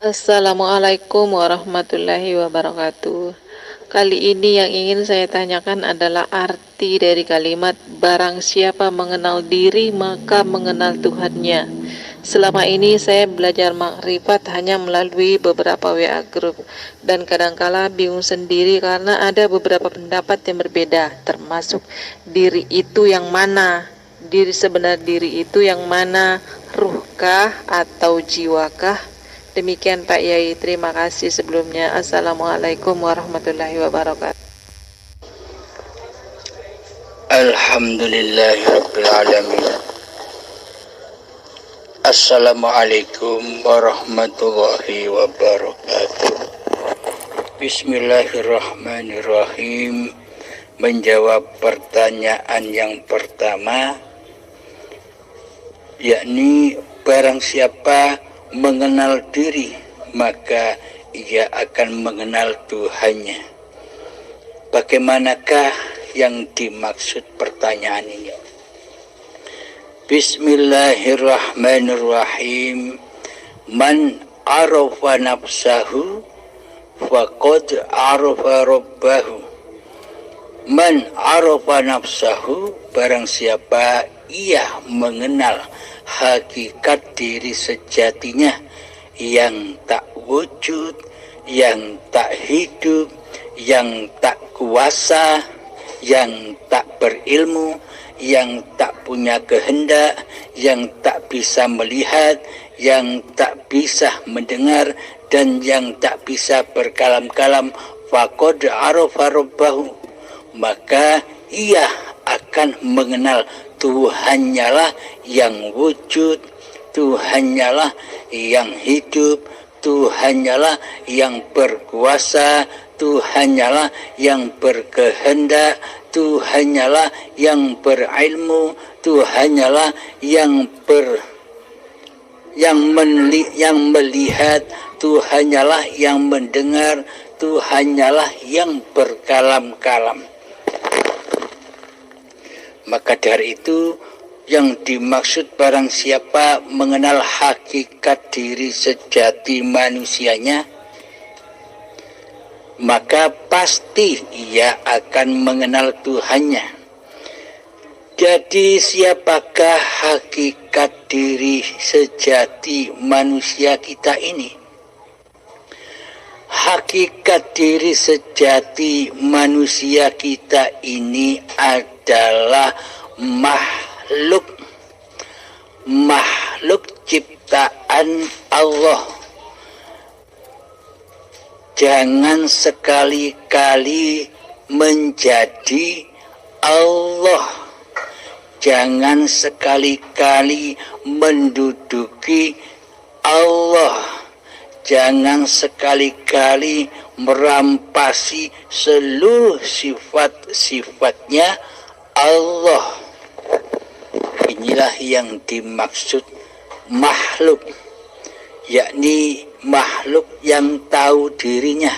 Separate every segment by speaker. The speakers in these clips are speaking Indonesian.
Speaker 1: Assalamualaikum warahmatullahi wabarakatuh. Kali ini yang ingin saya tanyakan adalah arti dari kalimat barang siapa mengenal diri maka mengenal Tuhannya. Selama ini saya belajar makrifat hanya melalui beberapa WA group dan kadangkala bingung sendiri karena ada beberapa pendapat yang berbeda, termasuk diri itu yang mana? Diri itu yang mana? Ruhkah atau jiwakah? Demikian Pak Yai, terima kasih sebelumnya. Assalamualaikum warahmatullahi wabarakatuh.
Speaker 2: Alhamdulillahirrabbilalamin. Assalamualaikum warahmatullahi wabarakatuh. Bismillahirrahmanirrahim. Menjawab pertanyaan yang pertama, yakni barang siapa mengenal diri maka ia akan mengenal Tuhannya. Bagaimanakah yang dimaksud pertanyaan ini? Bismillahirrahmanirrahim. Man arafa nafsahu faqad arafa rabbahu. Man arafa nafsahu, barang siapa ia mengenal hakikat diri sejatinya yang tak wujud, yang tak hidup, yang tak kuasa, yang tak berilmu, yang tak punya kehendak, yang tak bisa melihat, yang tak bisa mendengar, dan yang tak bisa berkalam-kalam, faqad arafa rabbahu, maka ia akan mengenal Tuhannya lah yang wujud, Tuhannya lah yang hidup, Tuhannya lah yang berkuasa, Tuhannya lah yang berkehendak, Tuhannya lah yang berilmu, Tuhannya lah yang melihat, Tuhannya lah yang mendengar, Tuhannya lah yang berkalam-kalam. Maka dari itu yang dimaksud barang siapa mengenal hakikat diri sejati manusianya, maka pasti ia akan mengenal Tuhannya. Jadi siapakah hakikat diri sejati manusia kita ini? Hakikat diri sejati manusia kita ini adalah makhluk ciptaan Allah. Jangan sekali-kali menjadi Allah. Jangan sekali-kali menduduki Allah. Jangan sekali-kali merampasi seluruh sifat-sifatnya Allah. Inilah yang dimaksud makhluk, yakni makhluk yang tahu dirinya.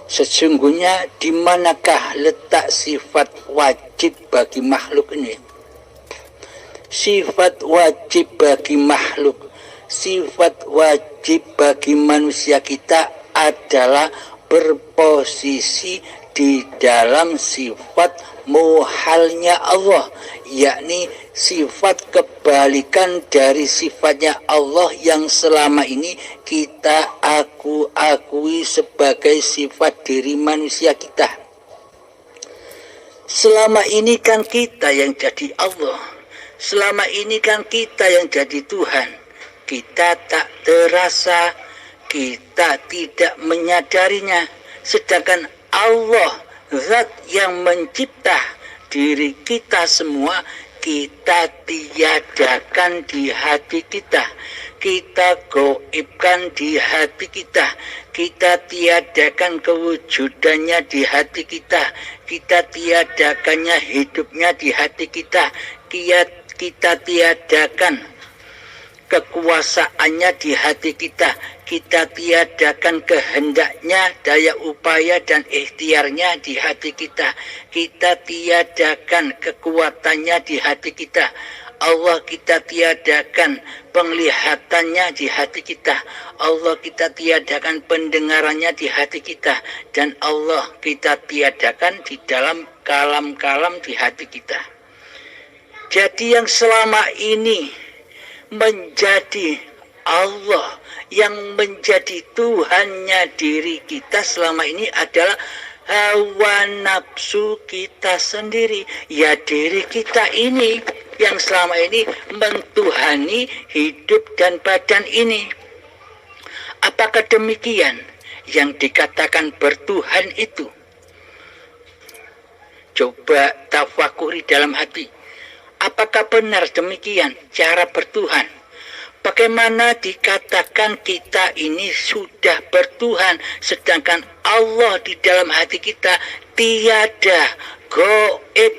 Speaker 2: Sesungguhnya di manakah letak sifat wajib bagi makhluk ini? Sifat wajib bagi makhluk, sifat wajib bagi manusia kita adalah berposisi di dalam sifat muhalnya Allah, yakni sifat kebalikan dari sifatnya Allah yang selama ini kita akui sebagai sifat diri manusia kita. Selama ini kan kita yang jadi Allah, selama ini kan kita yang jadi Tuhan. Kita tak terasa, kita tidak menyadarinya, sedangkan Allah, zat yang mencipta diri kita semua, kita tiadakan di hati kita, kita gaibkan di hati kita, kita tiadakan kewujudannya di hati kita, kita tiadakannya hidupnya di hati kita, kita tiadakan kekuasaannya di hati kita, kita tiadakan kehendaknya, daya upaya dan ikhtiarnya di hati kita, kita tiadakan kekuatannya di hati kita. Allah kita tiadakan penglihatannya di hati kita, Allah kita tiadakan pendengarannya di hati kita, dan Allah kita tiadakan di dalam kalam-kalam di hati kita. Jadi yang selama ini menjadi Allah, yang menjadi Tuhannya diri kita selama ini adalah hawa nafsu kita sendiri. Ya, diri kita ini yang selama ini mentuhani hidup dan badan ini. Apakah demikian yang dikatakan bertuhan itu? Coba tafakuri dalam hati. Apakah benar demikian cara bertuhan? Bagaimana dikatakan kita ini sudah bertuhan, sedangkan Allah di dalam hati kita tiada, gaib.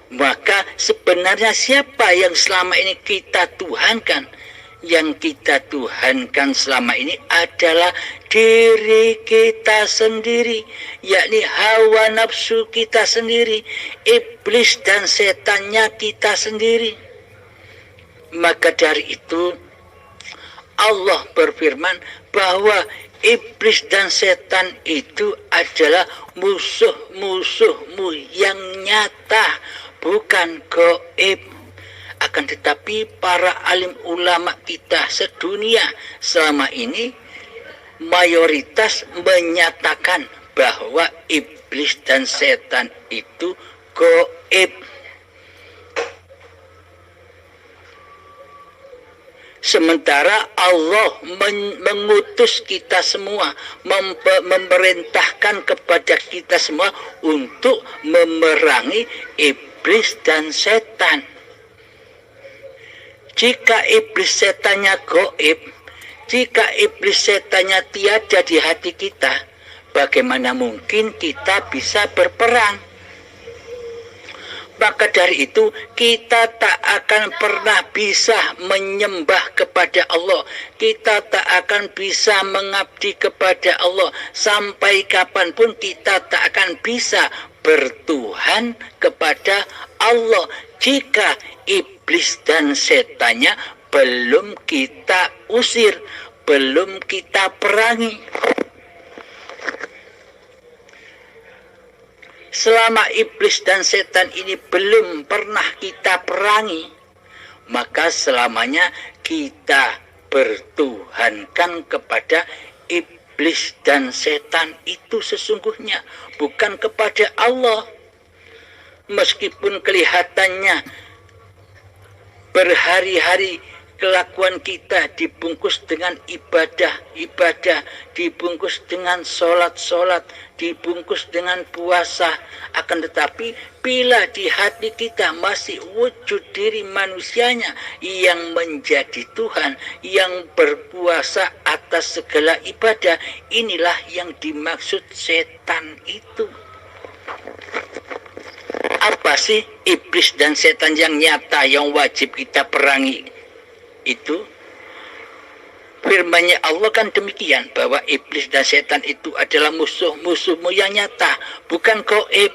Speaker 2: Maka sebenarnya siapa yang selama ini kita tuhankan? Yang kita tuhankan selama ini adalah diri kita sendiri, yakni hawa nafsu kita sendiri, iblis dan setannya kita sendiri. Maka dari itu Allah berfirman bahwa iblis dan setan itu adalah musuh-musuhmu yang nyata, bukan gaib. Akan tetapi para alim ulama kita sedunia selama ini mayoritas menyatakan bahwa iblis dan setan itu gaib. Sementara Allah mengutus kita semua, memerintahkan kepada kita semua untuk memerangi iblis dan setan. Jika iblis setannya gaib, jika iblis setannya tiada di hati kita, bagaimana mungkin kita bisa berperang? Maka dari itu kita tak akan pernah bisa menyembah kepada Allah. Kita tak akan bisa mengabdi kepada Allah. Sampai kapanpun kita tak akan bisa bertuhan kepada Allah jika iblis dan setannya belum kita usir, belum kita perangi. Selama iblis dan setan ini belum pernah kita perangi, maka selamanya kita bertuhankan kepada iblis dan setan itu sesungguhnya, bukan kepada Allah. Meskipun kelihatannya berhari-hari kelakuan kita dibungkus dengan ibadah, dibungkus dengan sholat, dibungkus dengan puasa. Akan tetapi bila di hati kita masih wujud diri manusianya yang menjadi Tuhan, yang berpuasa atas segala ibadah, inilah yang dimaksud setan itu. Apa sih iblis dan setan yang nyata yang wajib kita perangi? Itu firman-Nya Allah kan demikian, bahwa iblis dan setan itu adalah musuh-musuhmu yang nyata, bukan gaib.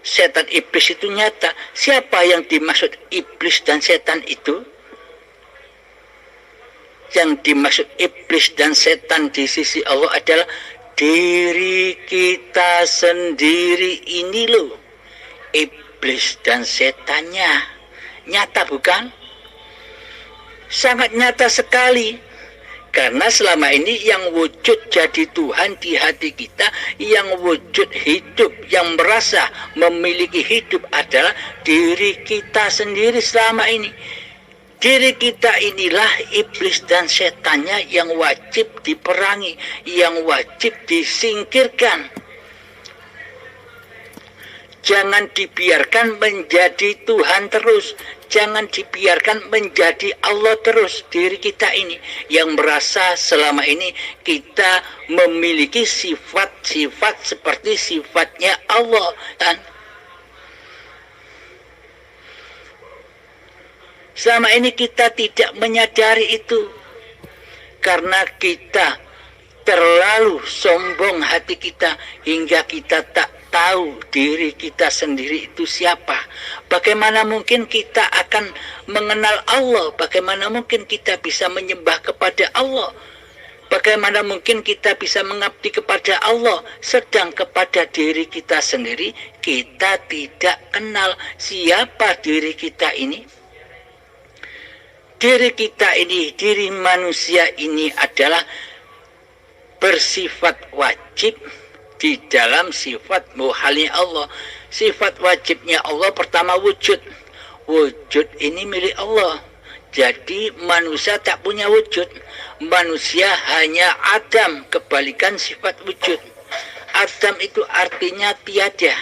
Speaker 2: Setan iblis itu nyata. Siapa yang dimaksud iblis dan setan itu? Yang dimaksud iblis dan setan di sisi Allah adalah diri kita sendiri ini loh. Iblis dan setannya nyata, bukan? Sangat nyata sekali. Karena selama ini yang wujud jadi Tuhan di hati kita, yang wujud hidup, yang merasa memiliki hidup adalah diri kita sendiri selama ini. Diri kita inilah iblis dan setannya yang wajib diperangi, yang wajib disingkirkan. Jangan dibiarkan menjadi Tuhan terus. Jangan dibiarkan menjadi Allah terus diri kita ini, yang merasa selama ini kita memiliki sifat-sifat seperti sifatnya Allah. Dan selama ini kita tidak menyadari itu, karena kita terlalu sombong hati kita hingga kita tak tahu diri kita sendiri itu siapa? Bagaimana mungkin kita akan mengenal Allah? Bagaimana mungkin kita bisa menyembah kepada Allah? Bagaimana mungkin kita bisa mengabdi kepada Allah, sedang kepada diri kita sendiri kita tidak kenal siapa diri kita ini? Diri kita ini, diri manusia ini adalah bersifat wajib di dalam sifat muhalnya Allah. Sifat wajibnya Allah pertama wujud. Wujud ini milik Allah. Jadi manusia tak punya wujud. Manusia hanya Adam, kebalikan sifat wujud. Adam itu artinya tiada.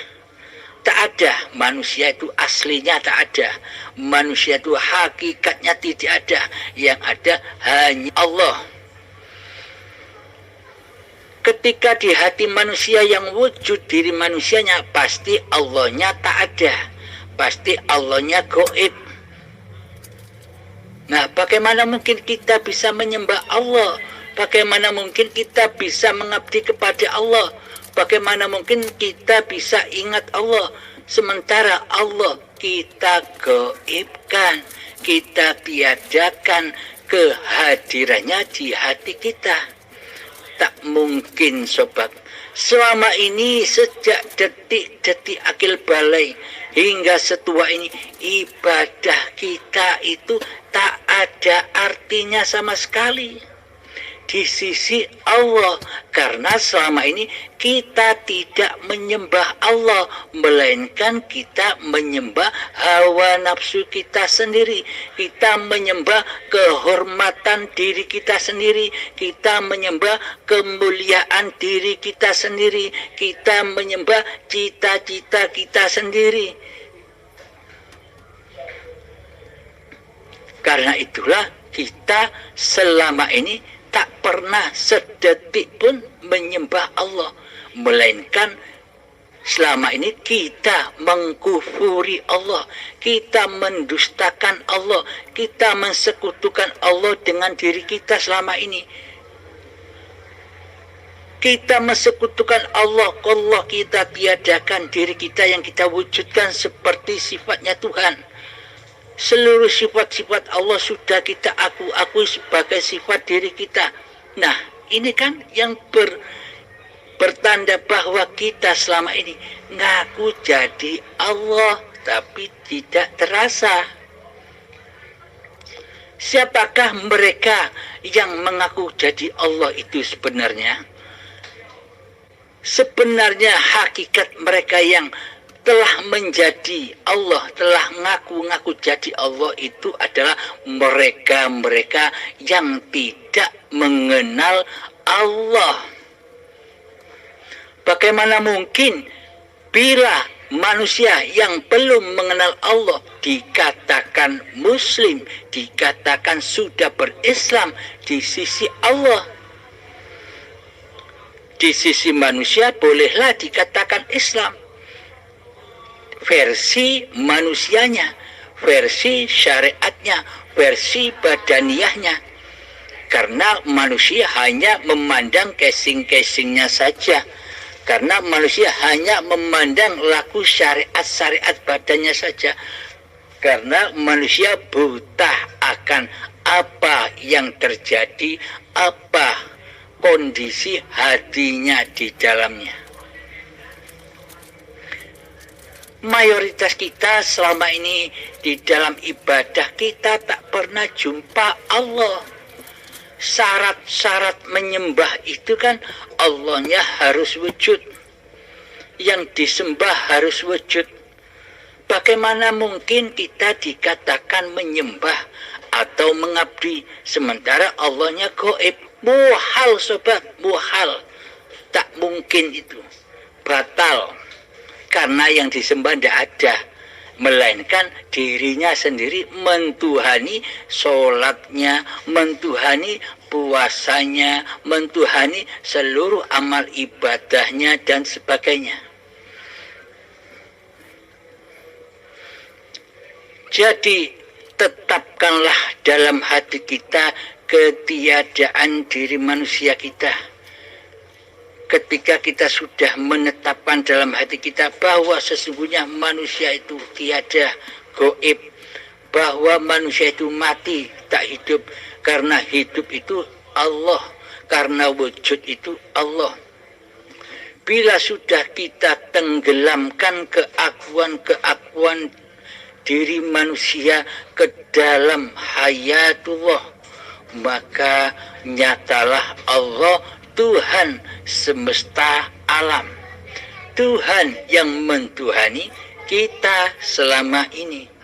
Speaker 2: Tak ada. Manusia itu aslinya tak ada. Manusia itu hakikatnya tidak ada. Yang ada hanya Allah. Ketika di hati manusia yang wujud diri manusianya, pasti Allahnya tak ada. Pasti Allahnya gaib. Nah, bagaimana mungkin kita bisa menyembah Allah? Bagaimana mungkin kita bisa mengabdi kepada Allah? Bagaimana mungkin kita bisa ingat Allah? Sementara Allah kita gaibkan, kita tiadakan kehadirannya di hati kita. Tak mungkin, sobat. Selama ini sejak detik-detik akil balai hingga setua ini, ibadah kita itu tak ada artinya sama sekali di sisi Allah, karena selama ini kita tidak menyembah Allah, melainkan kita menyembah hawa nafsu kita sendiri. Kita menyembah kehormatan diri kita sendiri, kita menyembah kemuliaan diri kita sendiri, kita menyembah cita-cita kita sendiri. Karena itulah kita selama ini tak pernah sedetik pun menyembah Allah, melainkan selama ini kita mengkufuri Allah, kita mendustakan Allah, kita mensekutukan Allah dengan diri kita selama ini. Kita mensekutukan Allah kita tiadakan diri kita yang kita wujudkan seperti sifatnya Tuhan. Seluruh sifat-sifat Allah sudah kita akui sebagai sifat diri kita. Nah, ini kan yang bertanda bahwa kita selama ini ngaku jadi Allah, tapi tidak terasa. Siapakah mereka yang mengaku jadi Allah itu sebenarnya? Sebenarnya hakikat mereka yang telah menjadi Allah, telah ngaku-ngaku jadi Allah itu adalah mereka-mereka yang tidak mengenal Allah. Bagaimana mungkin bila manusia yang belum mengenal Allah dikatakan Muslim, dikatakan sudah berislam di sisi Allah? Di sisi manusia bolehlah dikatakan Islam. Versi manusianya, versi syariatnya, versi badaniahnya. Karena manusia hanya memandang casing-casingnya saja. Karena manusia hanya memandang laku syariat-syariat badannya saja. Karena manusia buta akan apa yang terjadi, apa kondisi hatinya di dalamnya. Mayoritas kita selama ini di dalam ibadah kita tak pernah jumpa Allah. Syarat-syarat menyembah itu kan Allahnya harus wujud. Yang disembah harus wujud. Bagaimana mungkin kita dikatakan menyembah atau mengabdi sementara Allahnya gaib? Muhal, sobat, muhal. Tak mungkin itu. Batal. Karena yang disembah tidak ada, melainkan dirinya sendiri mentuhani sholatnya, mentuhani puasanya, mentuhani seluruh amal ibadahnya dan sebagainya. Jadi tetapkanlah dalam hati kita ketiadaan diri manusia kita. ketika kita sudah menetapkan dalam hati kita bahwa sesungguhnya manusia itu tiada, gaib, bahwa manusia itu mati, tak hidup, karena hidup itu Allah, karena wujud itu Allah. Bila sudah kita tenggelamkan keakuan diri manusia ke dalam hayatullah, maka nyatalah Allah Tuhan semesta alam, Tuhan yang mentuhani kita selama ini.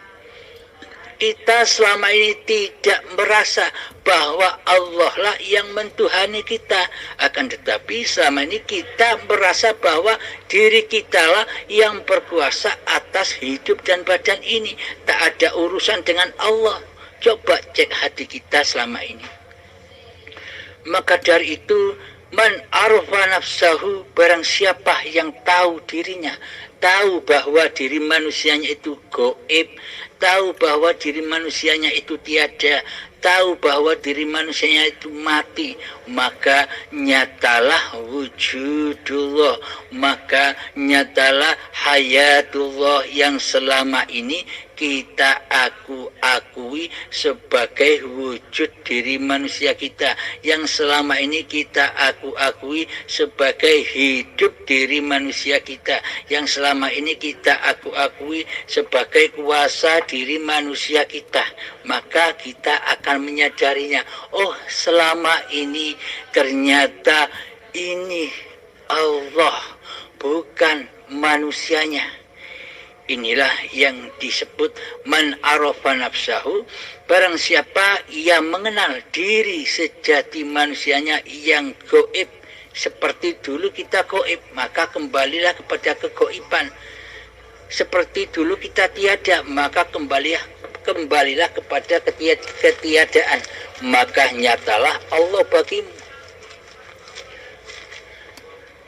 Speaker 2: Kita selama ini tidak merasa bahwa Allah lah yang mentuhani kita. Akan tetapi selama ini kita merasa bahwa diri kita lah yang berkuasa atas hidup dan badan ini. Tak ada urusan dengan Allah. Coba cek hati kita selama ini. Maka dari itu, man arfa nafsahu, barang siapa yang tahu dirinya, tahu bahwa diri manusianya itu gaib, tahu bahwa diri manusianya itu tiada, tahu bahwa diri manusianya itu mati, maka nyatalah wujudullah, maka nyatalah hayatullah yang selama ini kita akui sebagai wujud diri manusia kita, yang selama ini kita akui sebagai hidup diri manusia kita, yang selama ini kita akui sebagai kuasa diri manusia kita. Maka kita akan menyadarinya, oh selama ini ternyata ini Allah, bukan manusianya. Inilah yang disebut man arafa nafsahu, barang siapa yang mengenal diri sejati manusianya yang gaib. Seperti dulu kita gaib, maka kembalilah kepada kegoiban. Seperti dulu kita tiada, maka kembalilah kepada ketiadaan. Maka nyatalah Allah bagimu.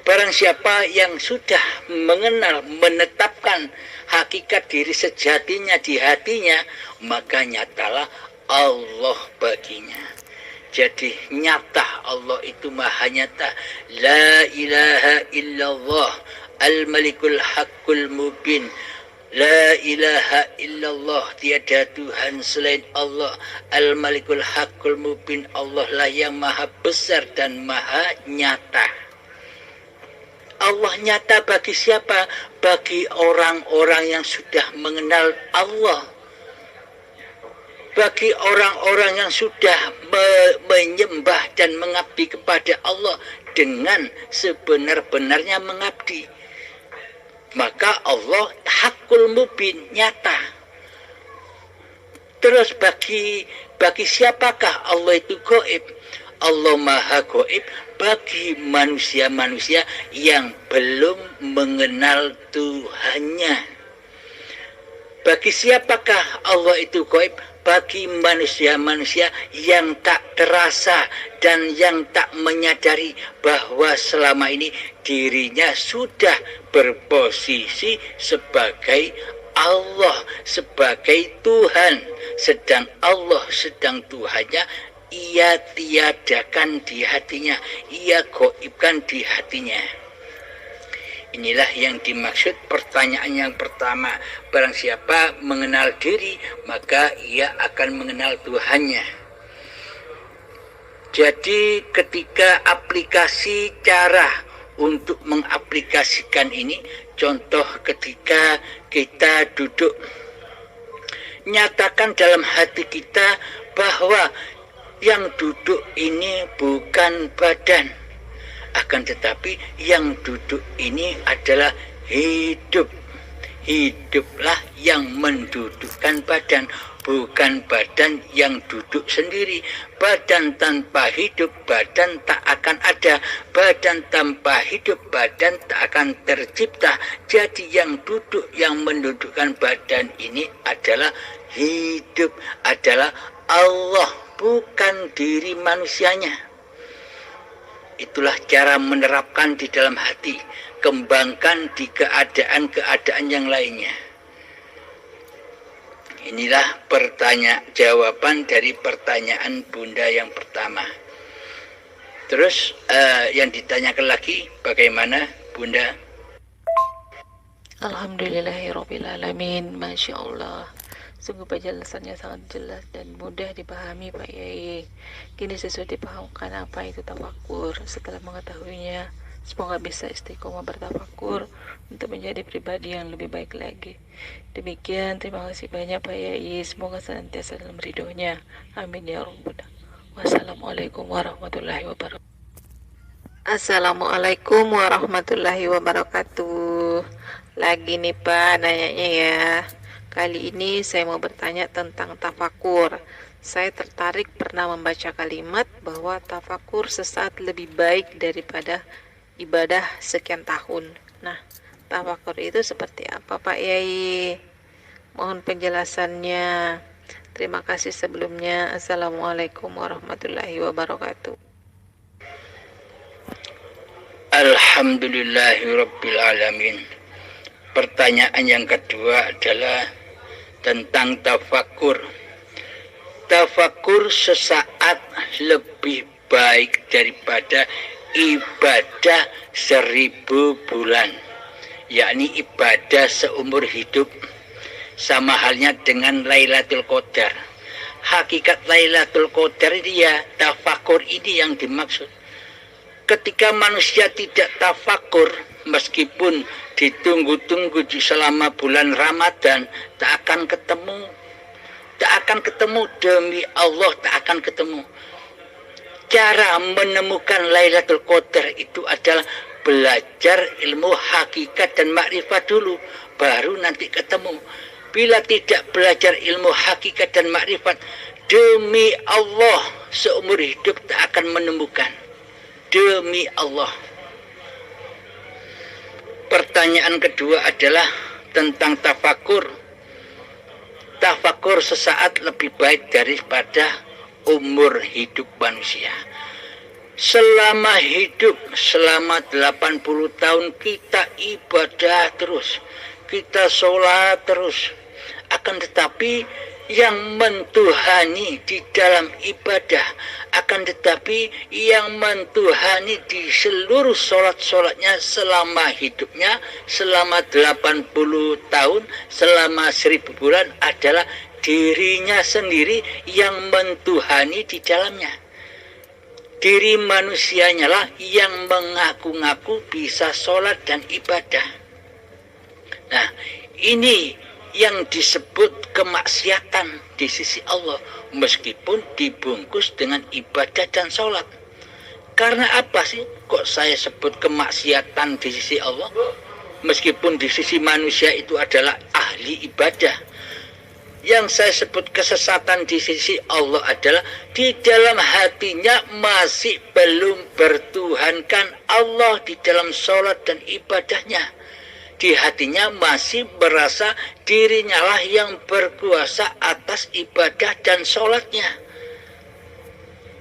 Speaker 2: Barang siapa yang sudah mengenal, menetapkan hakikat diri sejatinya di hatinya, maka nyatalah Allah baginya. Jadi nyata Allah itu maha nyata. La ilaha illallah al-malikul haqqul mubin. La ilaha illallah, tiada Tuhan selain Allah. Al-malikul haqqul mubin, Allah lah yang maha besar dan maha nyata. Allah nyata bagi siapa? Bagi orang-orang yang sudah mengenal Allah. Bagi orang-orang yang sudah menyembah dan mengabdi kepada Allah dengan sebenar-benarnya mengabdi. Maka Allah hakul mubin, nyata. Terus bagi siapakah Allah itu gaib? Allah maha gaib bagi manusia-manusia yang belum mengenal Tuhannya. Bagi siapakah Allah itu gaib? Bagi manusia-manusia yang tak terasa dan yang tak menyadari bahwa selama ini dirinya sudah berposisi sebagai Allah, sebagai Tuhan. Sedang Allah, sedang Tuhannya, ia tiadakan di hatinya, ia gaibkan di hatinya. Inilah yang dimaksud pertanyaan yang pertama. Barang siapa mengenal diri, maka ia akan mengenal Tuhannya. Jadi ketika aplikasi cara untuk mengaplikasikan ini, contoh ketika kita duduk, nyatakan dalam hati kita bahwa yang duduk ini bukan badan, akan tetapi yang duduk ini adalah hidup. Hiduplah yang mendudukkan badan, bukan badan yang duduk sendiri. Badan tanpa hidup, badan tak akan ada. Badan tanpa hidup, badan tak akan tercipta. Jadi yang duduk, yang mendudukkan badan ini adalah hidup, adalah Allah, bukan diri manusianya. Itulah cara menerapkan di dalam hati, kembangkan di keadaan-keadaan yang lainnya. Inilah jawaban dari pertanyaan Bunda yang pertama. Terus yang ditanyakan lagi bagaimana Bunda?
Speaker 1: Alhamdulillahirrabbilalamin. Masya Allah, sungguh penjelasannya sangat jelas dan mudah dipahami Pak Yai. Kini sesuai dipahamkan apa itu tafakur. Setelah mengetahuinya, semoga bisa istiqomah bertafakur untuk menjadi pribadi yang lebih baik lagi. Demikian, terima kasih banyak Pak Yai. Semoga senantiasa dalam ridhonya. Amin ya rabbal alamin. Wassalamualaikum warahmatullahi wabarakatuh. Assalamualaikum warahmatullahi wabarakatuh. Lagi nih Pak nanyanya ya. Kali ini saya mau bertanya tentang tafakur. Saya tertarik pernah membaca kalimat bahwa tafakur sesaat lebih baik daripada ibadah sekian tahun. Nah, tafakur itu seperti apa Pak Yai? Mohon penjelasannya. Terima kasih sebelumnya. Assalamualaikum warahmatullahi wabarakatuh.
Speaker 2: Alhamdulillahirabbil. Pertanyaan yang kedua adalah tentang tafakur. Tafakur sesaat lebih baik daripada ibadah 1000 bulan, yakni ibadah seumur hidup. Sama halnya dengan Lailatul Qadar. Hakikat Lailatul Qadar ini ya tafakur ini yang dimaksud. Ketika manusia tidak tafakur, meskipun ditunggu-tunggu selama bulan Ramadan, tak akan ketemu. Tak akan ketemu, demi Allah tak akan ketemu. Cara menemukan Lailatul Qadar itu adalah belajar ilmu hakikat dan makrifat dulu, baru nanti ketemu. Bila tidak belajar ilmu hakikat dan makrifat, demi Allah seumur hidup tak akan menemukan. Demi Allah. Pertanyaan kedua adalah tentang tafakur. Tafakur sesaat lebih baik daripada umur hidup manusia. Selama hidup, selama 80 tahun kita ibadah terus, kita sholat terus. Akan tetapi yang mentuhani di dalam ibadah, akan tetapi yang mentuhani di seluruh sholat-sholatnya selama hidupnya, selama 80 tahun, selama 1000 bulan adalah dirinya sendiri yang mentuhani di dalamnya. Diri manusianya lah yang mengaku-ngaku bisa sholat dan ibadah. Nah, ini yang disebut kemaksiatan di sisi Allah, meskipun dibungkus dengan ibadah dan sholat. Karena apa sih kok saya sebut kemaksiatan di sisi Allah, meskipun di sisi manusia itu adalah ahli ibadah? Yang saya sebut kesesatan di sisi Allah adalah di dalam hatinya masih belum bertuhankan Allah di dalam sholat dan ibadahnya. Di hatinya masih berasa dirinya lah yang berkuasa atas ibadah dan sholatnya.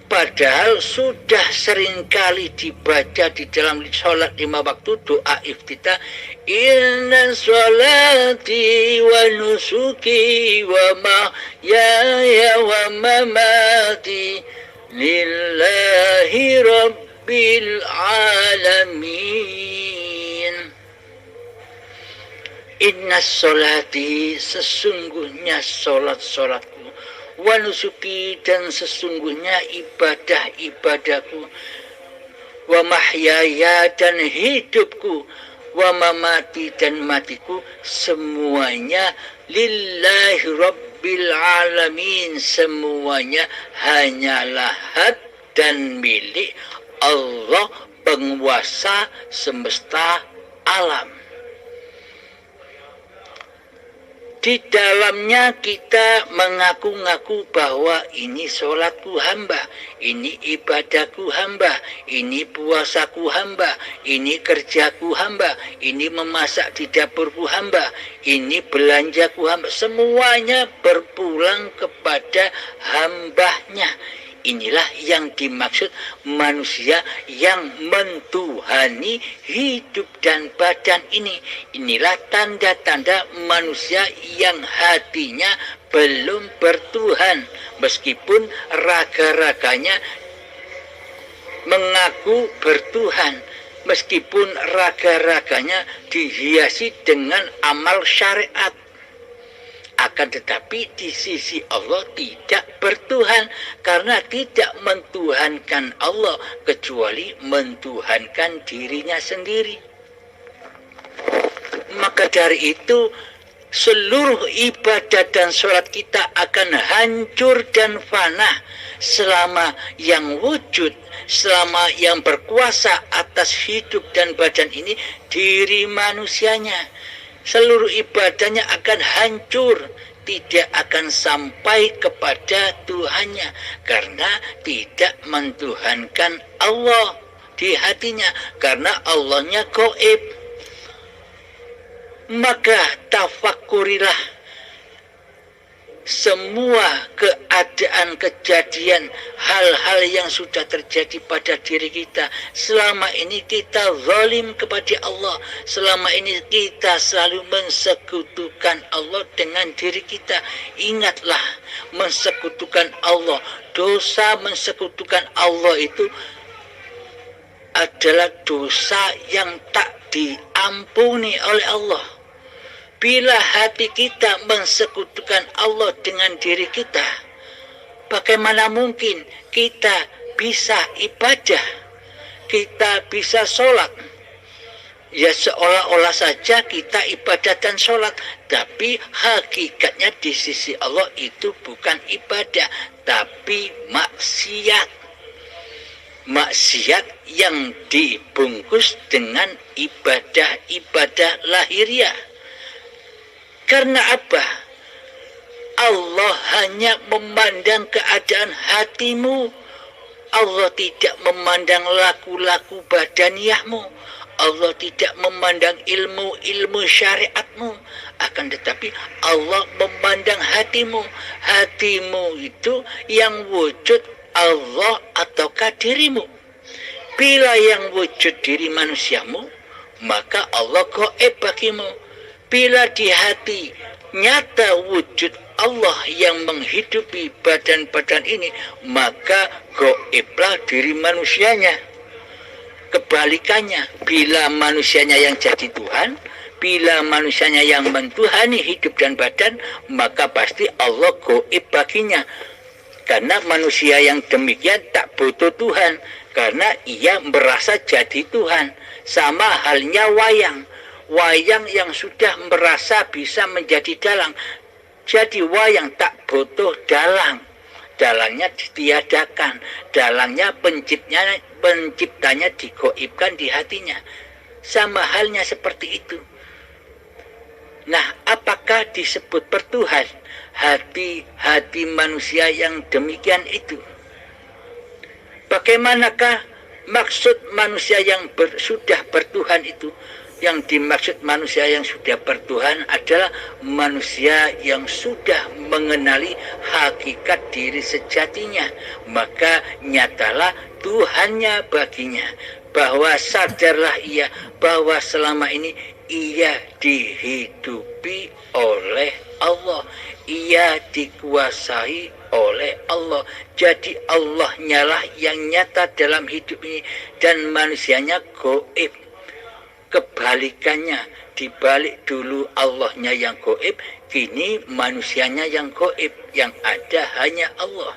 Speaker 2: Padahal sudah seringkali dibaca di dalam sholat 5 waktu doa iftitah, inna sholati wa nusuki wa mahyaya wa mamati lillahi rabbil alamin. Inna sholati, sesungguhnya sholat-sholatku, wa nusuki, dan sesungguhnya ibadah-ibadahku, wa mahyaya, dan hidupku, wa mamati, dan matiku, semuanya lillahi rabbil alamin, semuanya hanyalah hak dan milik Allah, penguasa semesta alam. Di dalamnya kita mengaku-ngaku bahwa ini sholatku hamba, ini ibadahku hamba, ini puasaku hamba, ini kerjaku hamba, ini memasak di dapurku hamba, ini belanjaku hamba. Semuanya berpulang kepada hambanya. Inilah yang dimaksud manusia yang mentuhani hidup dan badan ini. Inilah tanda-tanda manusia yang hatinya belum bertuhan, meskipun raga-raganya mengaku bertuhan, meskipun raga-raganya dihiasi dengan amal syariat. Akan tetapi di sisi Allah tidak bertuhan, karena tidak mentuhankan Allah kecuali mentuhankan dirinya sendiri. Maka dari itu seluruh ibadah dan sholat kita akan hancur dan fana selama yang wujud, selama yang berkuasa atas hidup dan badan ini diri manusianya. Seluruh ibadahnya akan hancur, tidak akan sampai kepada Tuhannya, karena tidak mentuhankan Allah di hatinya, karena Allahnya gaib. Maka tafakurilah semua keadaan, kejadian, hal-hal yang sudah terjadi pada diri kita. Selama ini kita zalim kepada Allah, selama ini kita selalu mensekutukan Allah dengan diri kita. Ingatlah, mensekutukan Allah, dosa mensekutukan Allah itu adalah dosa yang tak diampuni oleh Allah. Bila hati kita mensekutukan Allah dengan diri kita, bagaimana mungkin kita bisa ibadah, kita bisa sholat? Ya seolah-olah saja kita ibadah dan sholat, tapi hakikatnya di sisi Allah itu bukan ibadah, tapi maksiat. Maksiat yang dibungkus dengan ibadah-ibadah lahiriah. Karena apa? Allah hanya memandang keadaan hatimu. Allah tidak memandang laku-laku badaniyahmu. Allah tidak memandang ilmu-ilmu syariatmu. Akan tetapi Allah memandang hatimu. Hatimu itu yang wujud Allah ataukah dirimu. Bila yang wujud diri manusiamu, maka Allah gaib bagimu. Bila di hati nyata wujud Allah yang menghidupi badan-badan ini, maka gaiblah diri manusianya. Kebalikannya, bila manusianya yang jadi Tuhan, bila manusianya yang mentuhani hidup dan badan, maka pasti Allah gaib baginya. Karena manusia yang demikian tak butuh Tuhan, karena ia merasa jadi Tuhan. Sama halnya wayang. Wayang yang sudah merasa bisa menjadi dalang. Jadi wayang tak butuh dalang. Dalangnya ditiadakan. Dalangnya penciptanya digoibkan di hatinya. Sama halnya seperti itu. Nah, apakah disebut bertuhan? Hati manusia yang demikian itu. Bagaimanakah maksud manusia yang sudah bertuhan itu? Yang dimaksud manusia yang sudah bertuhan adalah manusia yang sudah mengenali hakikat diri sejatinya. Maka nyatalah Tuhannya baginya. Bahwa sadarlah ia bahwa selama ini ia dihidupi oleh Allah. Ia dikuasai oleh Allah. Jadi Allah nyalah yang nyata dalam hidup ini. Dan manusianya gaib. Kebalikannya, dibalik dulu Allahnya yang gaib, kini manusianya yang gaib, yang ada hanya Allah.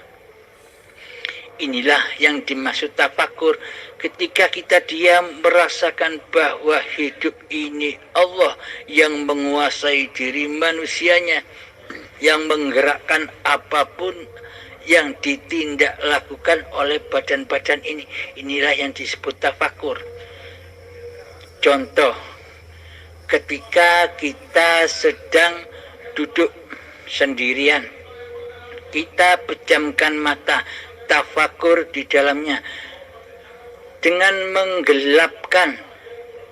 Speaker 2: Inilah yang dimaksud tafakur. Ketika kita diam merasakan bahwa hidup ini Allah yang menguasai diri manusianya, yang menggerakkan apapun yang ditindak lakukan oleh badan-badan ini. Inilah yang disebut tafakur. Contoh, ketika kita sedang duduk sendirian, kita pejamkan mata, tafakur di dalamnya, dengan menggelapkan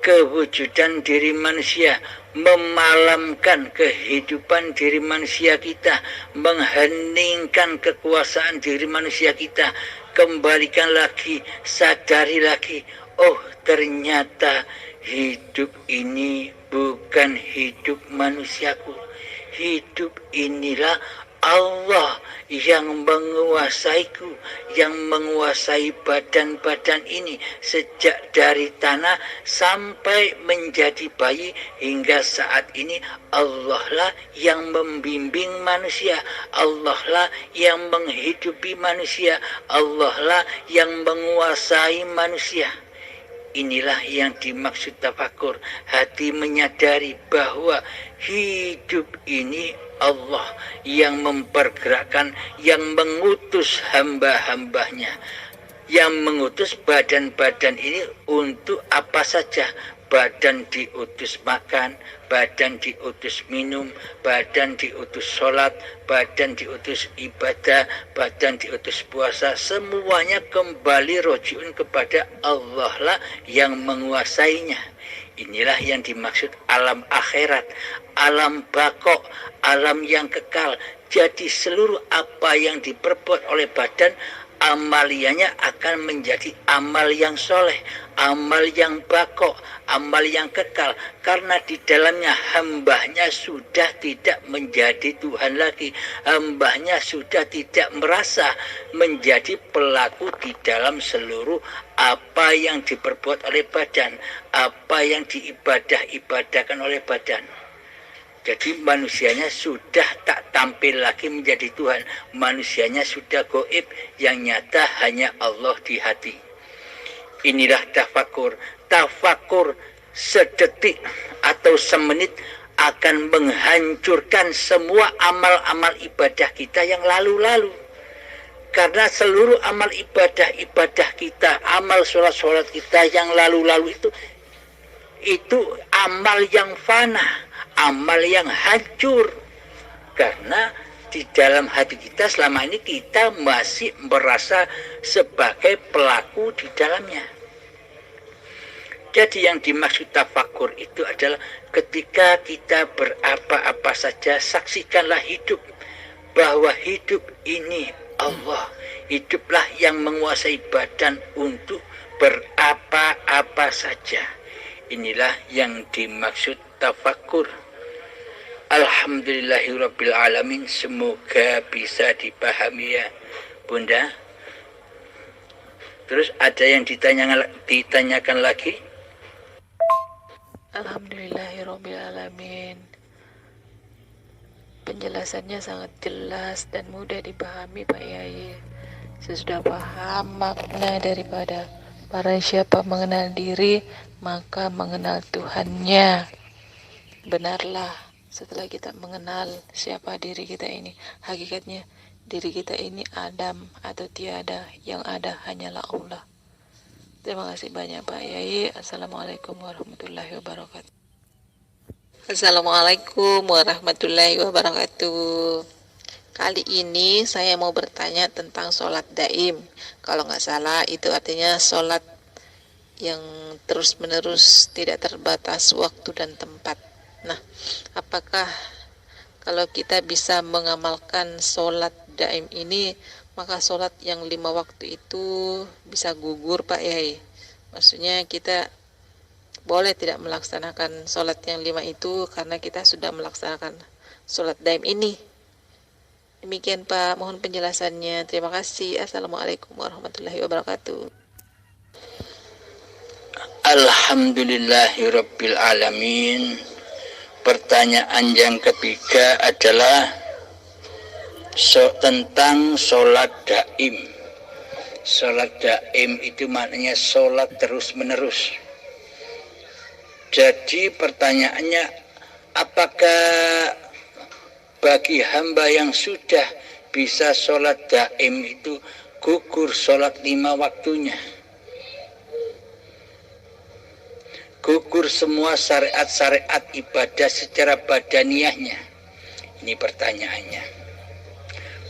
Speaker 2: kewujudan diri manusia, memalamkan kehidupan diri manusia kita, mengheningkan kekuasaan diri manusia kita, kembalikan lagi, sadari lagi, oh ternyata hidup ini bukan hidup manusiaku. Hidup inilah Allah yang menguasaiku, yang menguasai badan-badan ini sejak dari tanah sampai menjadi bayi hingga saat ini. Allah lah yang membimbing manusia, Allah lah yang menghidupi manusia, Allah lah yang menguasai manusia. Inilah yang dimaksud tafakur. Hati menyadari bahwa hidup ini Allah yang mempergerakkan, yang mengutus hamba-hambanya, yang mengutus badan-badan ini untuk apa saja. Badan diutus makan, badan diutus minum, badan diutus sholat, badan diutus ibadah, badan diutus puasa. Semuanya kembali rojiun kepada Allah lah yang menguasainya. Inilah yang dimaksud alam akhirat, alam bako, alam yang kekal. Jadi seluruh apa yang diperbuat oleh badan, amaliannya akan menjadi amal yang soleh, amal yang bako, amal yang kekal. Karena di dalamnya hambanya sudah tidak menjadi Tuhan lagi, hambanya sudah tidak merasa menjadi pelaku di dalam seluruh apa yang diperbuat oleh badan, apa yang diibadah-ibadahkan oleh badan. Jadi manusianya sudah tak tampil lagi menjadi Tuhan. Manusianya sudah gaib, yang nyata hanya Allah di hati. Inilah tafakur. Tafakur sedetik atau semenit akan menghancurkan semua amal-amal ibadah kita yang lalu-lalu. Karena seluruh amal ibadah kita, amal sholat-sholat kita yang lalu-lalu itu amal yang fana, amal yang hancur. Karena di dalam hati kita selama ini kita masih merasa sebagai pelaku di dalamnya. Jadi yang dimaksud tafakur itu adalah ketika kita berapa-apa saja, saksikanlah hidup, bahwa hidup ini Allah. Hiduplah yang menguasai badan untuk berapa-apa saja. Inilah yang dimaksud tafakur. Alhamdulillahirabbil alamin. Semoga bisa dipahami ya Bunda. Terus ada yang ditanyakan lagi?
Speaker 1: Alhamdulillahirabbil alamin. Penjelasannya sangat jelas dan mudah dipahami Pak Yai. Saya sudah paham makna daripada barang siapa mengenal diri maka mengenal Tuhannya. Benarlah setelah kita mengenal siapa diri kita ini, hakikatnya diri kita ini Adam atau tiada, yang ada hanyalah Allah. Terima kasih banyak Pak Yai. Assalamualaikum warahmatullahi wabarakatuh. Assalamualaikum warahmatullahi wabarakatuh. Kali ini saya mau bertanya tentang sholat daim. Kalau nggak salah itu artinya sholat yang terus-menerus, tidak terbatas waktu dan tempat. Nah, apakah kalau kita bisa mengamalkan sholat daim ini, maka sholat yang 5 waktu itu bisa gugur Pak Yai? Maksudnya kita boleh tidak melaksanakan sholat yang 5 itu karena kita sudah melaksanakan sholat daim ini. Demikian Pak, mohon penjelasannya. Terima kasih. Assalamualaikum warahmatullahi wabarakatuh.
Speaker 2: Alhamdulillahirabbil alamin. Pertanyaan yang ketiga adalah tentang sholat daim. Sholat daim itu maknanya sholat terus menerus. Jadi pertanyaannya, apakah bagi hamba yang sudah bisa sholat daim itu gugur sholat 5 waktunya? Gugur semua syariat-syariat ibadah secara badaniahnya? Ini pertanyaannya.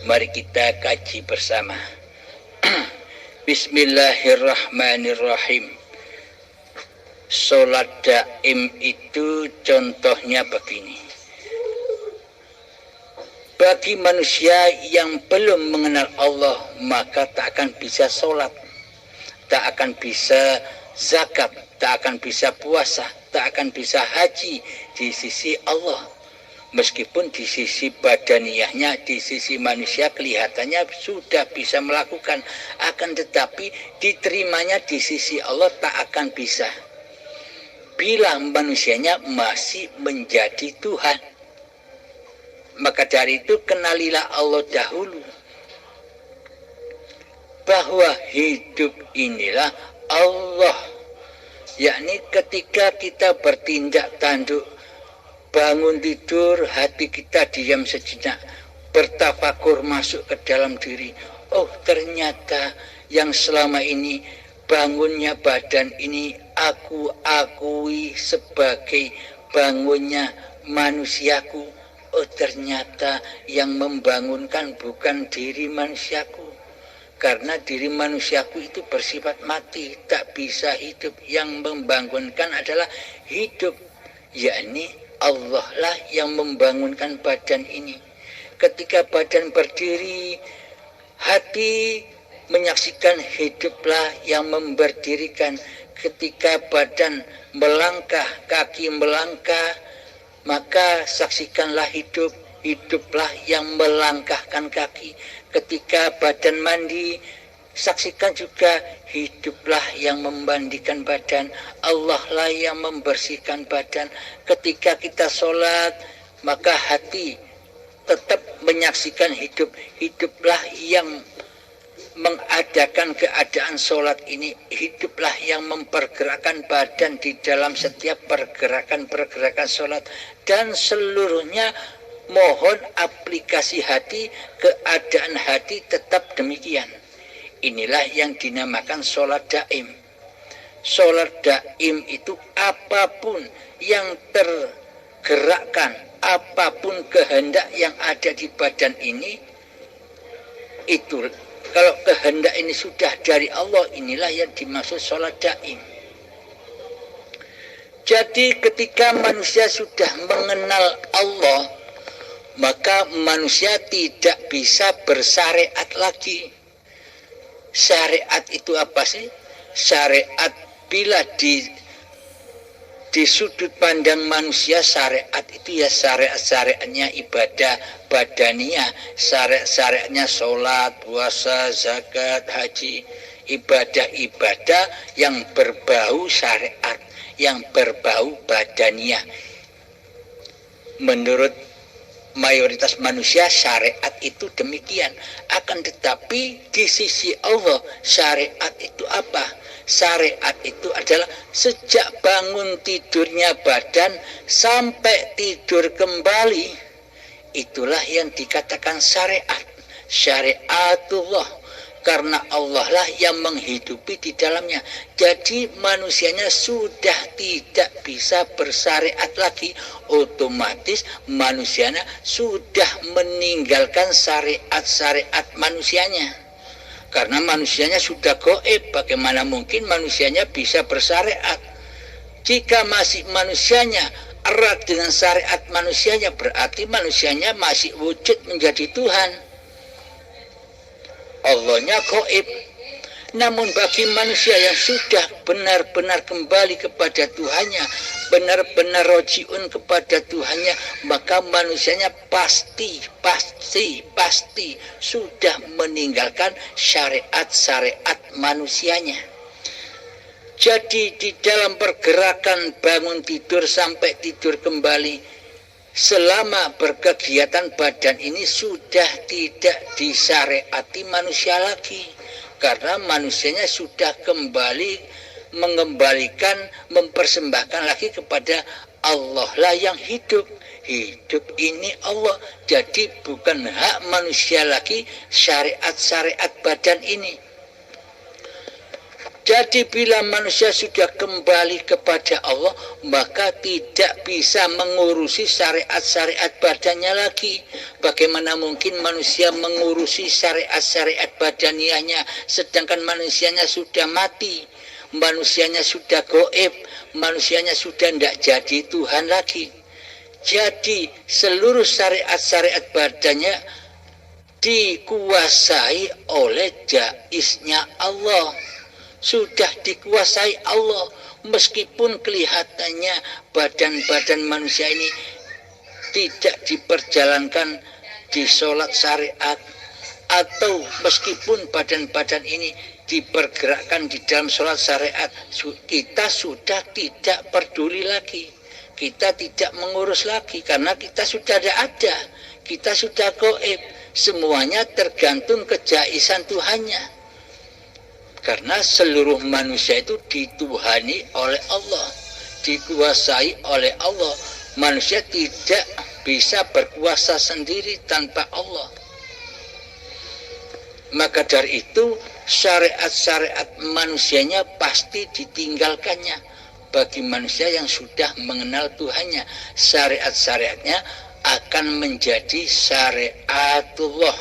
Speaker 2: Mari kita kaji bersama. Bismillahirrahmanirrahim. Sholat daim itu contohnya begini. Bagi manusia yang belum mengenal Allah, maka tak akan bisa sholat, tak akan bisa zakat, tak akan bisa puasa, tak akan bisa haji di sisi Allah. Meskipun di sisi badaniyahnya, di sisi manusia kelihatannya sudah bisa melakukan, akan tetapi diterimanya di sisi Allah tak akan bisa bila manusianya masih menjadi Tuhan. Maka dari itu kenalilah Allah dahulu, bahwa hidup inilah Allah. Yakni ketika kita bertindak tanduk, bangun tidur, hati kita diam sejenak, bertafakur masuk ke dalam diri. Oh, ternyata yang selama ini bangunnya badan ini aku akui sebagai bangunnya manusiaku. Oh, ternyata yang membangunkan bukan diri manusiaku. Karena diri manusiaku itu bersifat mati, tak bisa hidup. Yang membangunkan adalah hidup, yakni Allah lah yang membangunkan badan ini. Ketika badan berdiri, hati menyaksikan hiduplah yang memberdirikan. Ketika badan melangkah, kaki melangkah, maka saksikanlah hidup, hiduplah yang melangkahkan kaki. Ketika badan mandi, saksikan juga hiduplah yang memandikan badan. Allah lah yang membersihkan badan. Ketika kita sholat, maka hati tetap menyaksikan hidup. Hiduplah yang mengadakan keadaan sholat ini. Hiduplah yang mempergerakkan badan di dalam setiap pergerakan-pergerakan sholat. Dan seluruhnya mohon aplikasi hati, keadaan hati tetap demikian. Inilah yang dinamakan sholat daim. Sholat daim itu apapun yang tergerakkan, apapun kehendak yang ada di badan ini, itu kalau kehendak ini sudah dari Allah, inilah yang dimaksud sholat daim. Jadi ketika manusia sudah mengenal Allah, maka manusia tidak bisa bersyariat lagi. Syariat itu apa sih? Syariat bila di sudut pandang manusia, syariat itu ya syariatnya ibadah badaniyah, syariatnya sholat, puasa, zakat, haji, ibadah-ibadah yang berbau syariat, yang berbau badaniyah. Menurut mayoritas manusia syariat itu demikian. Akan tetapi di sisi Allah syariat itu apa? Syariat itu adalah sejak bangun tidurnya badan sampai tidur kembali, itulah yang dikatakan syariat. Syariatullah. Karena Allah lah yang menghidupi di dalamnya. Jadi manusianya sudah tidak bisa bersyariat lagi. Otomatis manusianya sudah meninggalkan syariat-syariat manusianya. Karena manusianya sudah gaib, bagaimana mungkin manusianya bisa bersyariat? Jika masih manusianya erat dengan syariat manusianya, berarti manusianya masih wujud menjadi Tuhan. Allahnya gaib. Namun bagi manusia yang sudah benar-benar kembali kepada Tuhannya, benar-benar rojiun kepada Tuhannya, maka manusianya pasti sudah meninggalkan syariat-syariat manusianya. Jadi di dalam pergerakan bangun tidur sampai tidur kembali, selama berkegiatan badan ini sudah tidak disyariati manusia lagi. Karena manusianya sudah kembali mengembalikan, mempersembahkan lagi kepada Allah lah yang hidup. Hidup ini Allah. Jadi bukan hak manusia lagi syariat-syariat badan ini. Jadi bila manusia sudah kembali kepada Allah, maka tidak bisa mengurusi syariat-syariat badannya lagi. Bagaimana mungkin manusia mengurusi syariat-syariat badaniyahnya, sedangkan manusianya sudah mati, manusianya sudah gaib, manusianya sudah tidak jadi Tuhan lagi. Jadi seluruh syariat-syariat badannya dikuasai oleh jaiznya Allah. Sudah dikuasai Allah, meskipun kelihatannya badan-badan manusia ini tidak diperjalankan di sholat syariat, atau meskipun badan-badan ini dipergerakkan di dalam sholat syariat, kita sudah tidak peduli lagi, kita tidak mengurus lagi, karena kita sudah ada, kita sudah gaib, semuanya tergantung kejaisan Tuhannya, karena seluruh manusia itu dituhani oleh Allah, dikuasai oleh Allah. Manusia tidak bisa berkuasa sendiri tanpa Allah. Maka dari itu syariat-syariat manusianya pasti ditinggalkannya. Bagi manusia yang sudah mengenal Tuhannya, syariat-syariatnya akan menjadi syariatullah,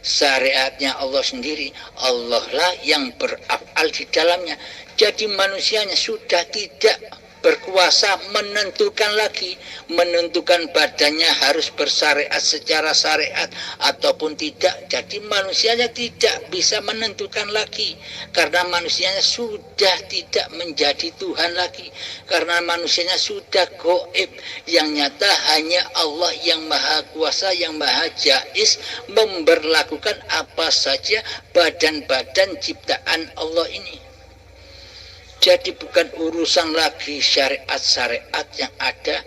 Speaker 2: syariatnya Allah sendiri. Allah lah yang berafal di dalamnya. Jadi manusianya sudah tidak berkuasa menentukan lagi, menentukan badannya harus bersyariat secara syariat ataupun tidak. Jadi manusianya tidak bisa menentukan lagi, karena manusianya sudah tidak menjadi Tuhan lagi, karena manusianya sudah gaib. Yang nyata hanya Allah yang maha kuasa, yang maha jais, memberlakukan apa saja badan-badan ciptaan Allah ini. Jadi bukan urusan lagi syariat-syariat yang ada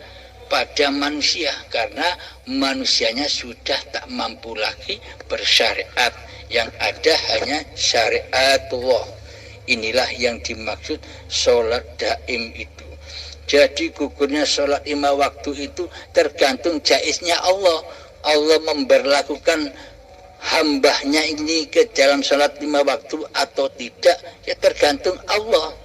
Speaker 2: pada manusia, karena manusianya sudah tak mampu lagi bersyariat, yang ada hanya syariatullah. Inilah yang dimaksud sholat daim itu. Jadi gugurnya sholat 5 waktu itu tergantung jaiznya Allah. Allah memberlakukan hambanya ini ke dalam sholat 5 waktu atau tidak, ya tergantung Allah.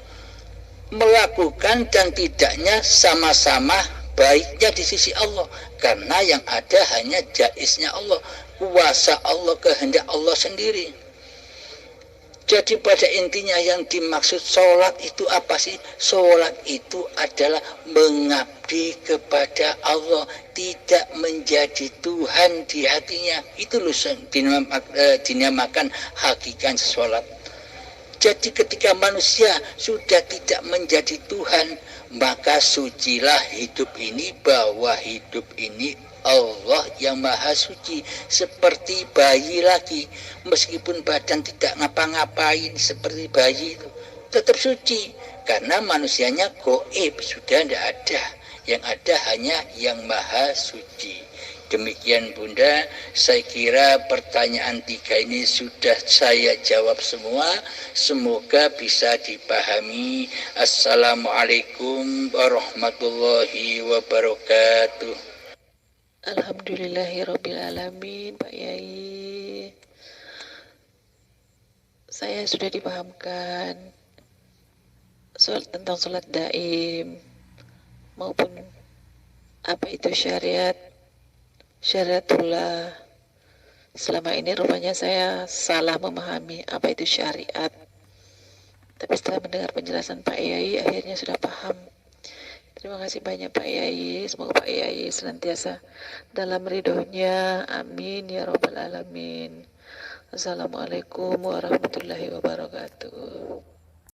Speaker 2: Melakukan dan tidaknya sama-sama baiknya di sisi Allah, karena yang ada hanya jaiznya Allah, kuasa Allah, kehendak Allah sendiri. Jadi pada intinya yang dimaksud sholat itu apa sih? Sholat itu adalah mengabdi kepada Allah, tidak menjadi Tuhan di hatinya. Itu loh dinamakan hakikat sholat. Jadi ketika manusia sudah tidak menjadi Tuhan, maka sucilah hidup ini, bahwa hidup ini Allah yang maha suci. Seperti bayi lagi, meskipun badan tidak ngapa-ngapain seperti bayi itu, tetap suci, karena manusianya gaib, sudah tidak ada. Yang ada hanya yang maha suci. Demikian Bunda, saya kira pertanyaan 3 ini sudah saya jawab semua. Semoga bisa dipahami. Assalamualaikum warahmatullahi wabarakatuh.
Speaker 1: Alhamdulillahirrabbilalamin, Pak Yai. Saya sudah dipahamkan tentang sholat daim maupun apa itu syariatullah. Selama ini rupanya saya salah memahami apa itu syariat. Tapi setelah mendengar penjelasan Pak Yai, akhirnya sudah paham. Terima kasih banyak Pak Yai. Semoga Pak Yai senantiasa dalam ridhonya. Amin ya rabbal alamin. Assalamualaikum warahmatullahi wabarakatuh.